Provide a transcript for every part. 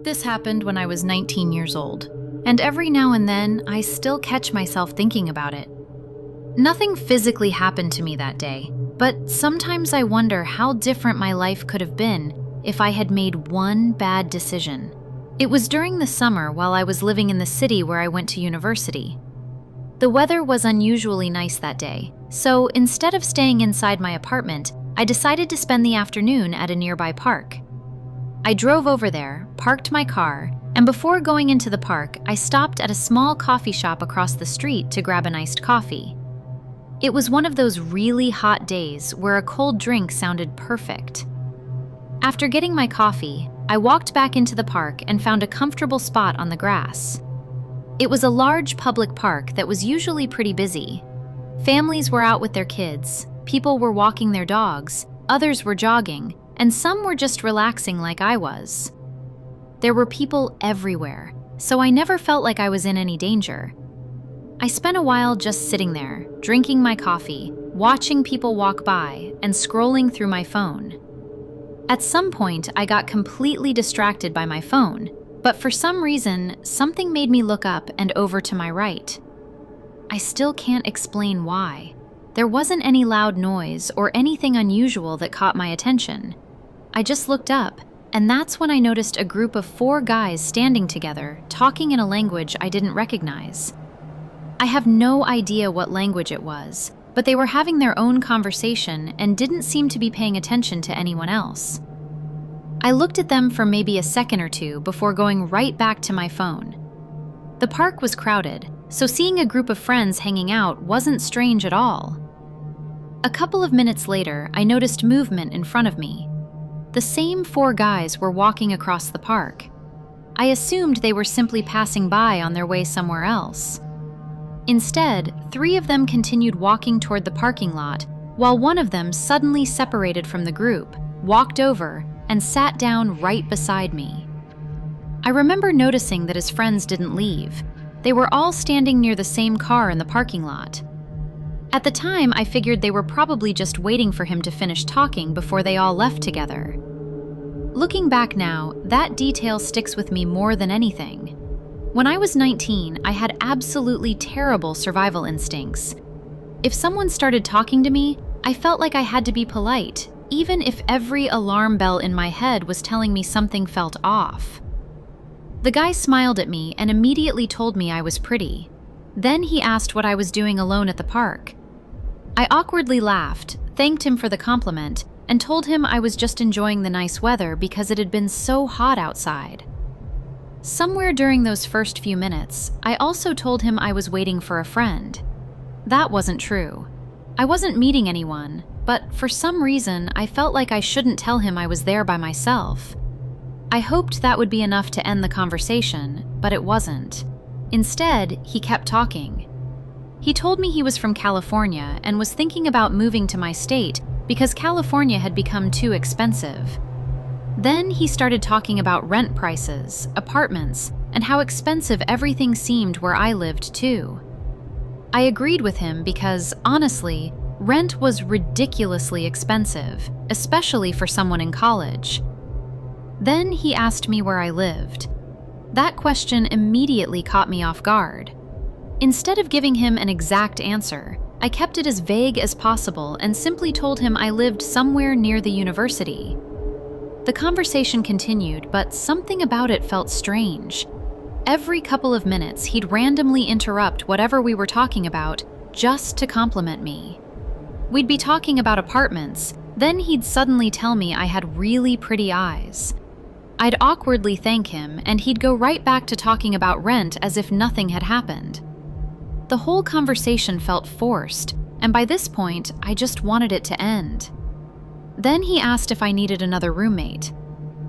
This happened when I was 19 years old, and every now and then I still catch myself thinking about it. Nothing physically happened to me that day, but sometimes I wonder how different my life could have been if I had made one bad decision. It was during the summer while I was living in the city where I went to university. The weather was unusually nice that day, so instead of staying inside my apartment, I decided to spend the afternoon at a nearby park. I drove over there, parked my car, and before going into the park, I stopped at a small coffee shop across the street to grab an iced coffee. It was one of those really hot days where a cold drink sounded perfect. After getting my coffee, I walked back into the park and found a comfortable spot on the grass. It was a large public park that was usually pretty busy. Families were out with their kids, people were walking their dogs, others were jogging, and some were just relaxing like I was. There were people everywhere, so I never felt like I was in any danger. I spent a while just sitting there, drinking my coffee, watching people walk by, and scrolling through my phone. At some point, I got completely distracted by my phone, but for some reason, something made me look up and over to my right. I still can't explain why. There wasn't any loud noise or anything unusual that caught my attention. I just looked up, and that's when I noticed a group of 4 guys standing together, talking in a language I didn't recognize. I have no idea what language it was, but they were having their own conversation and didn't seem to be paying attention to anyone else. I looked at them for maybe a second or two before going right back to my phone. The park was crowded, so seeing a group of friends hanging out wasn't strange at all. A couple of minutes later, I noticed movement in front of me. The same 4 guys were walking across the park. I assumed they were simply passing by on their way somewhere else. Instead, 3 of them continued walking toward the parking lot, while one of them suddenly separated from the group, walked over, and sat down right beside me. I remember noticing that his friends didn't leave. They were all standing near the same car in the parking lot. At the time, I figured they were probably just waiting for him to finish talking before they all left together. Looking back now, that detail sticks with me more than anything. When I was 19, I had absolutely terrible survival instincts. If someone started talking to me, I felt like I had to be polite, even if every alarm bell in my head was telling me something felt off. The guy smiled at me and immediately told me I was pretty. Then he asked what I was doing alone at the park. I awkwardly laughed, thanked him for the compliment, and told him I was just enjoying the nice weather because it had been so hot outside. Somewhere during those first few minutes, I also told him I was waiting for a friend. That wasn't true. I wasn't meeting anyone, but for some reason, I felt like I shouldn't tell him I was there by myself. I hoped that would be enough to end the conversation, but it wasn't. Instead, he kept talking. He told me he was from California and was thinking about moving to my state because California had become too expensive. Then he started talking about rent prices, apartments, and how expensive everything seemed where I lived too. I agreed with him because, honestly, rent was ridiculously expensive, especially for someone in college. Then he asked me where I lived. That question immediately caught me off guard. Instead of giving him an exact answer, I kept it as vague as possible and simply told him I lived somewhere near the university. The conversation continued, but something about it felt strange. Every couple of minutes, he'd randomly interrupt whatever we were talking about just to compliment me. We'd be talking about apartments, then he'd suddenly tell me I had really pretty eyes. I'd awkwardly thank him, and he'd go right back to talking about rent as if nothing had happened. The whole conversation felt forced, and by this point, I just wanted it to end. Then he asked if I needed another roommate.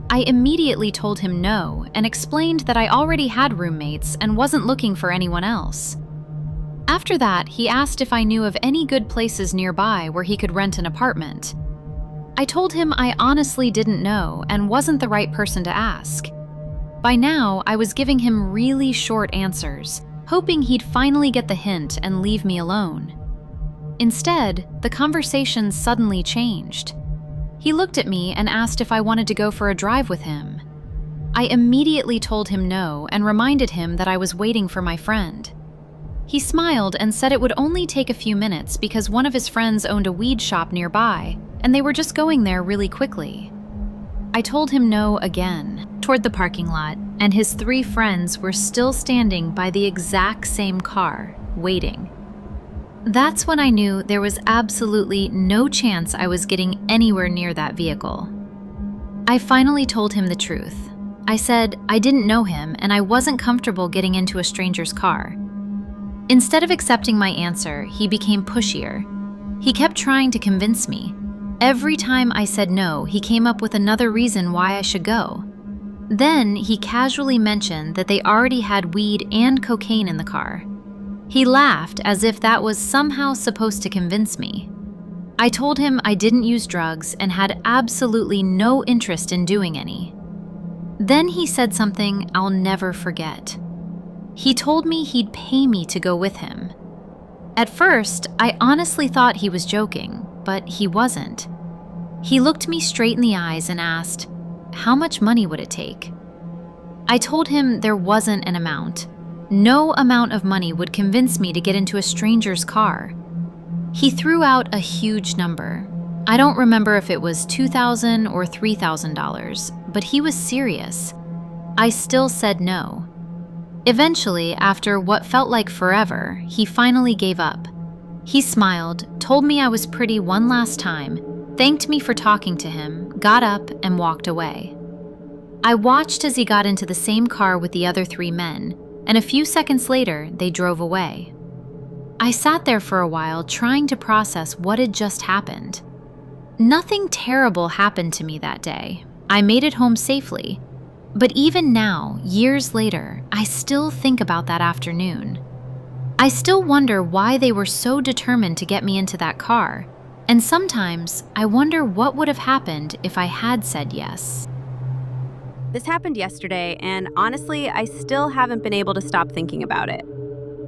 I immediately told him no and explained that I already had roommates and wasn't looking for anyone else. After that, he asked if I knew of any good places nearby where he could rent an apartment. I told him I honestly didn't know and wasn't the right person to ask. By now, I was giving him really short answers, hoping he'd finally get the hint and leave me alone. Instead, the conversation suddenly changed. He looked at me and asked if I wanted to go for a drive with him. I immediately told him no and reminded him that I was waiting for my friend. He smiled and said it would only take a few minutes because one of his friends owned a weed shop nearby, and they were just going there really quickly. I told him no again, toward the parking lot, and his 3 friends were still standing by the exact same car, waiting. That's when I knew there was absolutely no chance I was getting anywhere near that vehicle. I finally told him the truth. I said I didn't know him and I wasn't comfortable getting into a stranger's car. Instead of accepting my answer, he became pushier. He kept trying to convince me. Every time I said no, he came up with another reason why I should go. Then he casually mentioned that they already had weed and cocaine in the car. He laughed as if that was somehow supposed to convince me. I told him I didn't use drugs and had absolutely no interest in doing any. Then he said something I'll never forget. He told me he'd pay me to go with him. At first, I honestly thought he was joking, but he wasn't. He looked me straight in the eyes and asked, "How much money would it take?" I told him there wasn't an amount. No amount of money would convince me to get into a stranger's car. He threw out a huge number. I don't remember if it was $2,000 or $3,000, but he was serious. I still said no. Eventually, after what felt like forever, he finally gave up. He smiled, told me I was pretty one last time, thanked me for talking to him, got up, and walked away. I watched as he got into the same car with the other 3 men, and a few seconds later, they drove away. I sat there for a while trying to process what had just happened. Nothing terrible happened to me that day. I made it home safely. But even now, years later, I still think about that afternoon. I still wonder why they were so determined to get me into that car, and sometimes I wonder what would have happened if I had said yes. This happened yesterday, and honestly, I still haven't been able to stop thinking about it.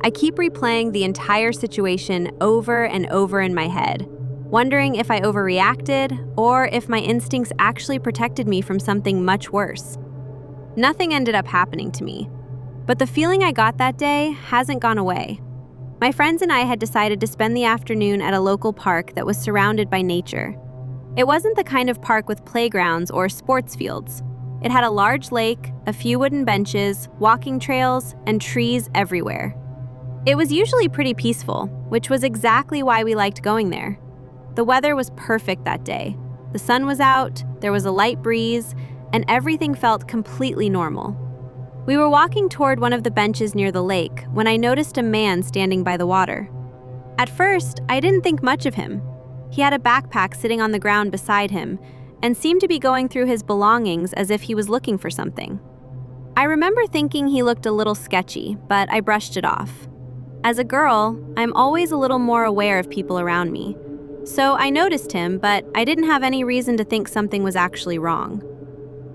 I keep replaying the entire situation over and over in my head, wondering if I overreacted or if my instincts actually protected me from something much worse. Nothing ended up happening to me, but the feeling I got that day hasn't gone away. My friends and I had decided to spend the afternoon at a local park that was surrounded by nature. It wasn't the kind of park with playgrounds or sports fields. It had a large lake, a few wooden benches, walking trails, and trees everywhere. It was usually pretty peaceful, which was exactly why we liked going there. The weather was perfect that day. The sun was out, there was a light breeze, and everything felt completely normal. We were walking toward one of the benches near the lake when I noticed a man standing by the water. At first, I didn't think much of him. He had a backpack sitting on the ground beside him and seemed to be going through his belongings as if he was looking for something. I remember thinking he looked a little sketchy, but I brushed it off. As a girl, I'm always a little more aware of people around me. So I noticed him, but I didn't have any reason to think something was actually wrong.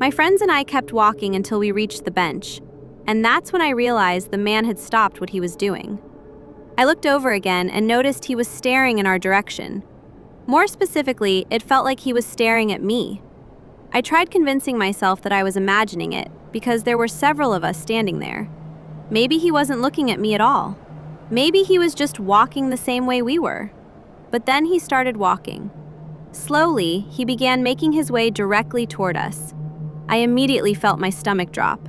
My friends and I kept walking until we reached the bench, and that's when I realized the man had stopped what he was doing. I looked over again and noticed he was staring in our direction. More specifically, it felt like he was staring at me. I tried convincing myself that I was imagining it, because there were several of us standing there. Maybe he wasn't looking at me at all. Maybe he was just walking the same way we were. But then he started walking. Slowly, he began making his way directly toward us. I immediately felt my stomach drop.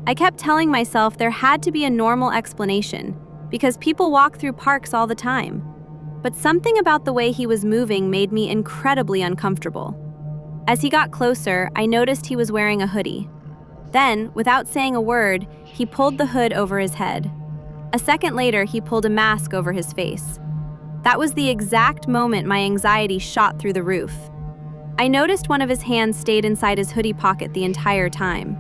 I kept telling myself there had to be a normal explanation, because people walk through parks all the time. But something about the way he was moving made me incredibly uncomfortable. As he got closer, I noticed he was wearing a hoodie. Then, without saying a word, he pulled the hood over his head. A second later, he pulled a mask over his face. That was the exact moment my anxiety shot through the roof. I noticed one of his hands stayed inside his hoodie pocket the entire time.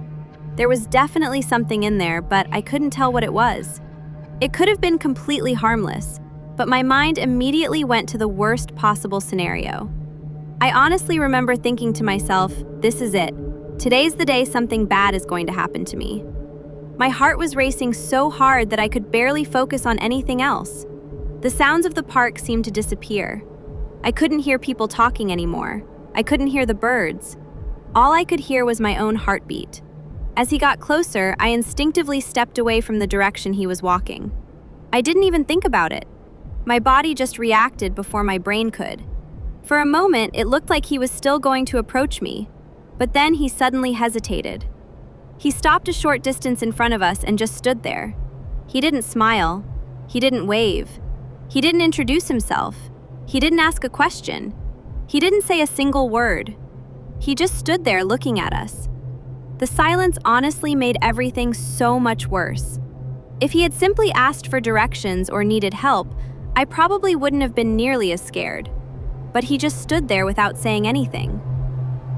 There was definitely something in there, but I couldn't tell what it was. It could have been completely harmless, but my mind immediately went to the worst possible scenario. I honestly remember thinking to myself, this is it. Today's the day something bad is going to happen to me. My heart was racing so hard that I could barely focus on anything else. The sounds of the park seemed to disappear. I couldn't hear people talking anymore. I couldn't hear the birds. All I could hear was my own heartbeat. As he got closer, I instinctively stepped away from the direction he was walking. I didn't even think about it. My body just reacted before my brain could. For a moment, it looked like he was still going to approach me, but then he suddenly hesitated. He stopped a short distance in front of us and just stood there. He didn't smile. He didn't wave. He didn't introduce himself. He didn't ask a question. He didn't say a single word. He just stood there looking at us. The silence honestly made everything so much worse. If he had simply asked for directions or needed help, I probably wouldn't have been nearly as scared. But he just stood there without saying anything.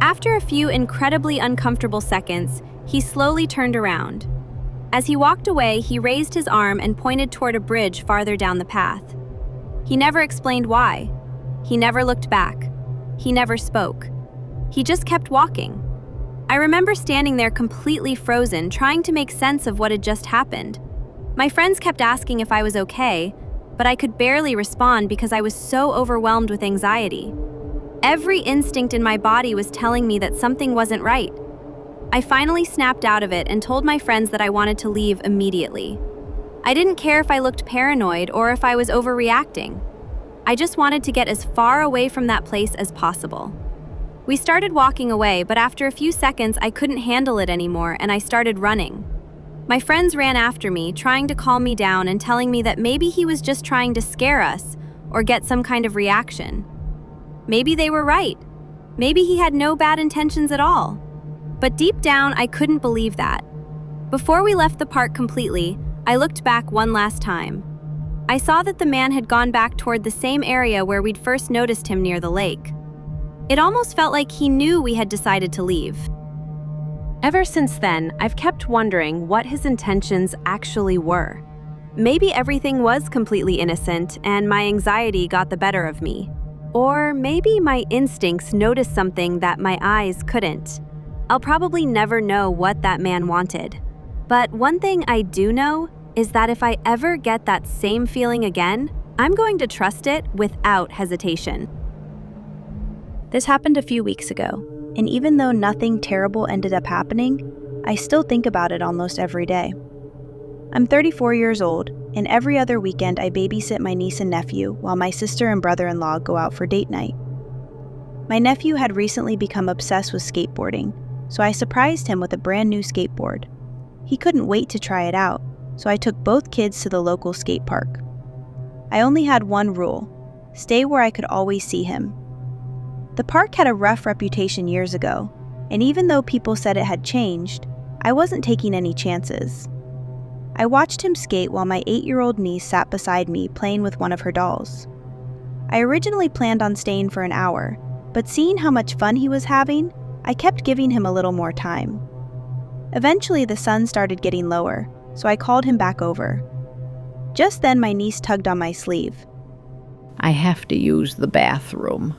After a few incredibly uncomfortable seconds, he slowly turned around. As he walked away, he raised his arm and pointed toward a bridge farther down the path. He never explained why. He never looked back. He never spoke. He just kept walking. I remember standing there completely frozen, trying to make sense of what had just happened. My friends kept asking if I was okay, but I could barely respond because I was so overwhelmed with anxiety. Every instinct in my body was telling me that something wasn't right. I finally snapped out of it and told my friends that I wanted to leave immediately. I didn't care if I looked paranoid or if I was overreacting. I just wanted to get as far away from that place as possible. We started walking away, but after a few seconds, I couldn't handle it anymore and I started running. My friends ran after me, trying to calm me down and telling me that maybe he was just trying to scare us or get some kind of reaction. Maybe they were right. Maybe he had no bad intentions at all. But deep down, I couldn't believe that. Before we left the park completely, I looked back one last time. I saw that the man had gone back toward the same area where we'd first noticed him near the lake. It almost felt like he knew we had decided to leave. Ever since then, I've kept wondering what his intentions actually were. Maybe everything was completely innocent and my anxiety got the better of me. Or maybe my instincts noticed something that my eyes couldn't. I'll probably never know what that man wanted. But one thing I do know is that if I ever get that same feeling again, I'm going to trust it without hesitation. This happened a few weeks ago, and even though nothing terrible ended up happening, I still think about it almost every day. I'm 34 years old, and every other weekend I babysit my niece and nephew while my sister and brother-in-law go out for date night. My nephew had recently become obsessed with skateboarding, so I surprised him with a brand new skateboard. He couldn't wait to try it out, so I took both kids to the local skate park. I only had one rule: stay where I could always see him. The park had a rough reputation years ago, and even though people said it had changed, I wasn't taking any chances. I watched him skate while my 8-year-old niece sat beside me playing with one of her dolls. I originally planned on staying for an hour, but seeing how much fun he was having, I kept giving him a little more time. Eventually, the sun started getting lower, so I called him back over. Just then, my niece tugged on my sleeve. I have to use the bathroom.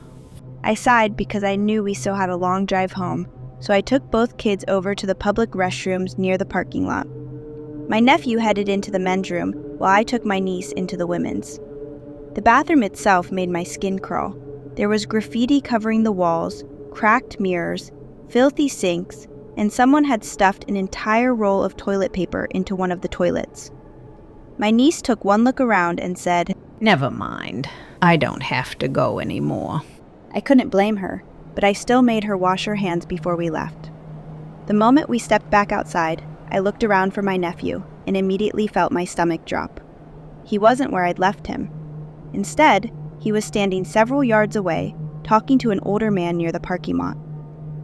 I sighed because I knew we still had a long drive home, so I took both kids over to the public restrooms near the parking lot. My nephew headed into the men's room while I took my niece into the women's. The bathroom itself made my skin crawl. There was graffiti covering the walls, cracked mirrors, filthy sinks, and someone had stuffed an entire roll of toilet paper into one of the toilets. My niece took one look around and said, Never mind. I don't have to go anymore. I couldn't blame her, but I still made her wash her hands before we left. The moment we stepped back outside, I looked around for my nephew and immediately felt my stomach drop. He wasn't where I'd left him. Instead, he was standing several yards away, talking to an older man near the parking lot.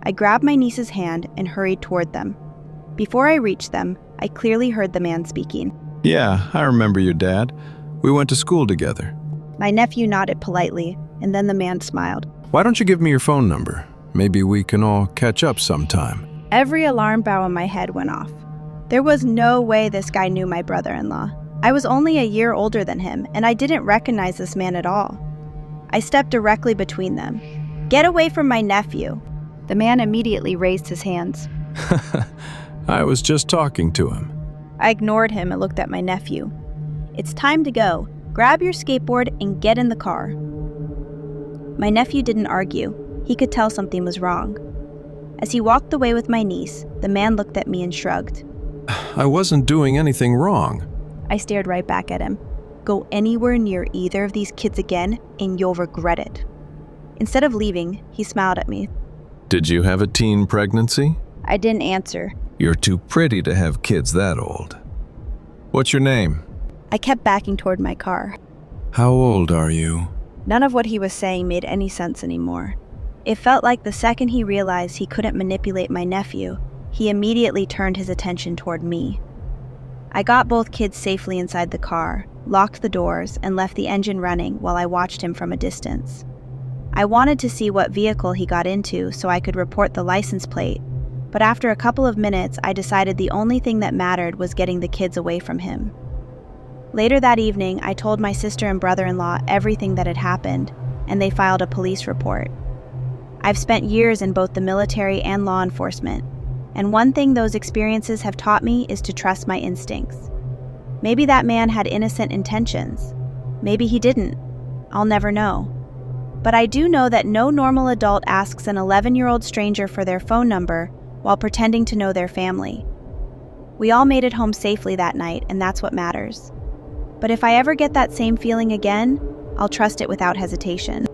I grabbed my niece's hand and hurried toward them. Before I reached them, I clearly heard the man speaking. Yeah, I remember your dad. We went to school together. My nephew nodded politely, and then the man smiled. Why don't you give me your phone number? Maybe we can all catch up sometime. Every alarm bell in my head went off. There was no way this guy knew my brother-in-law. I was only a year older than him, and I didn't recognize this man at all. I stepped directly between them. Get away from my nephew. The man immediately raised his hands. I was just talking to him. I ignored him and looked at my nephew. It's time to go. Grab your skateboard and get in the car. My nephew didn't argue. He could tell something was wrong. As he walked away with my niece, the man looked at me and shrugged. I wasn't doing anything wrong. I stared right back at him. Go anywhere near either of these kids again, and you'll regret it. Instead of leaving, he smiled at me. Did you have a teen pregnancy? I didn't answer. You're too pretty to have kids that old. What's your name? I kept backing toward my car. How old are you? None of what he was saying made any sense anymore. It felt like the second he realized he couldn't manipulate my nephew, he immediately turned his attention toward me. I got both kids safely inside the car, locked the doors, and left the engine running while I watched him from a distance. I wanted to see what vehicle he got into so I could report the license plate, but after a couple of minutes, I decided the only thing that mattered was getting the kids away from him. Later that evening, I told my sister and brother-in-law everything that had happened, and they filed a police report. I've spent years in both the military and law enforcement, and one thing those experiences have taught me is to trust my instincts. Maybe that man had innocent intentions. Maybe he didn't. I'll never know. But I do know that no normal adult asks an 11-year-old stranger for their phone number while pretending to know their family. We all made it home safely that night, and that's what matters. But if I ever get that same feeling again, I'll trust it without hesitation.